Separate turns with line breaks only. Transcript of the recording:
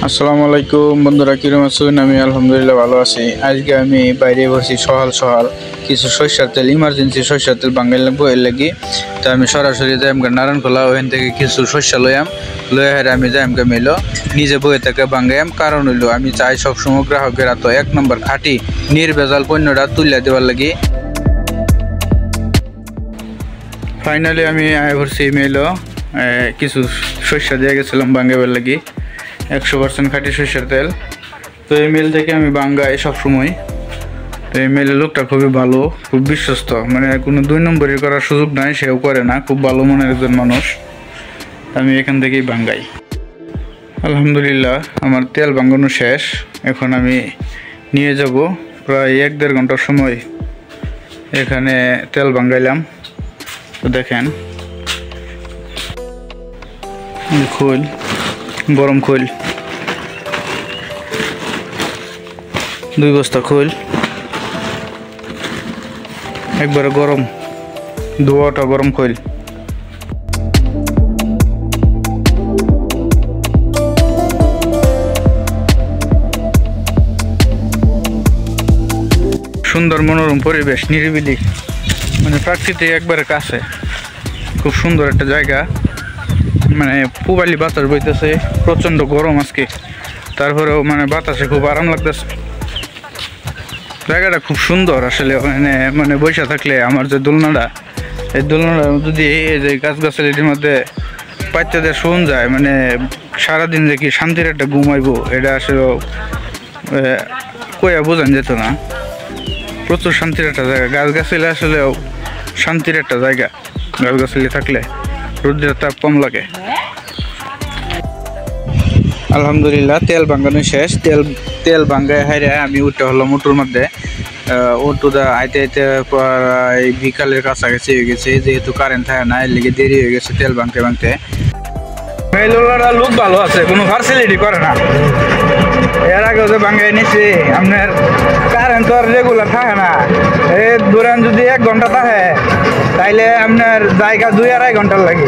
আসসালামু আলাইকুম বন্ধুরা, কিরকম আছেন? আমি আলহামদুলিল্লাহ ভালো আছি। আজকে আমি বাইরে বসি সকাল সকাল কিছু সরিষার তেল, ইমার্জেন্সি সরিষার তেল বাঙালি লাগবো এর লাগি। তো আমি সরাসরি যাই নারায়ণখোলা, ওখান থেকে কিছু সরিষা লইয়া হেরে আমি যাই মিলো নিজে বয়ে থেকে বাঙ্গাইম। কারণ হইলো আমি চাই সবসময় গ্রাহকেরা তো 1 নম্বর খাঁটি নির্ভেজাল পণ্যটা তুলে দেওয়ার লাগি। ফাইনালি আমি আয় ভরছি মেলো কিছু সরিষা দিয়ে গেছিলাম বাঙ্গাইবার লাগি, 100% খাঁটি সরিষার তেল। তো এই মিল থেকে আমি বাঙ্গাই সবসময়। তো এই মিলের লোকটা খুবই ভালো, খুব বিশ্বস্ত, মানে কোনো 2 নম্বরই করার সুযোগ নাই, সেও করে না, খুব ভালো মনের একজন মানুষ। আমি এখান থেকেই বাঙ্গাই। আলহামদুলিল্লাহ আমার তেল বাঙ্গানো শেষ। এখন আমি নিয়ে যাব প্রায় 1-1.5 ঘন্টার সময় এখানে তেল বাঙ্গাইলাম। তো দেখেন খোল, গরম খোল, 2 বস্তা খোল একবারে গরম, ধোয়াটা গরম খোল। সুন্দর মনোরম পরিবেশ, নিরিবিলি, মানে প্রাকৃতিক একবারে কাছে, খুব সুন্দর একটা জায়গা। মানে পূবালি বাতাস বইতেছে, প্রচন্ড গরম আজকে, তারপরেও মানে বাতাসে খুব আরাম লাগতেছে। জায়গাটা খুব সুন্দর আসলে। মানে বৈশা থাকলে আমার যে দোলনাটা, এই দোলনাটা যদি এই যে গাছগাছালির মধ্যে পাইতে দিয়ে শোন যায়, মানে সারাদিন যে কি শান্তির একটা ঘুমাইবো, এটা আসলে কইয়া বোঝান যেত না। প্রচুর শান্তির একটা জায়গা, গাছগাছালি আসলেও শান্তির একটা জায়গা। গাছগাছালি থাকলে রোদের তাপ কম লাগে। আলহামদুলিল্লাহ তেল বাঙ্গানো শেষ। তেল বাঙ্গায় হাইরে আমি উঠতে হলো মোটর মধ্যে। অটোটা আইতে আইতে প্রায় বিকালের কাছাকাছি হয়ে গেছে, যেহেতু কারেন্ট থাকে না, এর লেগে দেরি হয়ে গেছে তেল বাংতে। এই লোলাটা লোক ভালো আছে, কোনো ফার্সিলিটি করে না। এর আগেও যে বাঙ্গাই নিছি, আপনার কারেন্ট তো আর রেগুলার থাকে না। এই ধরেন যদি 1 ঘন্টা থাকে, তাইলে আপনার জায়গা 2-2.5 ঘন্টার লাগে।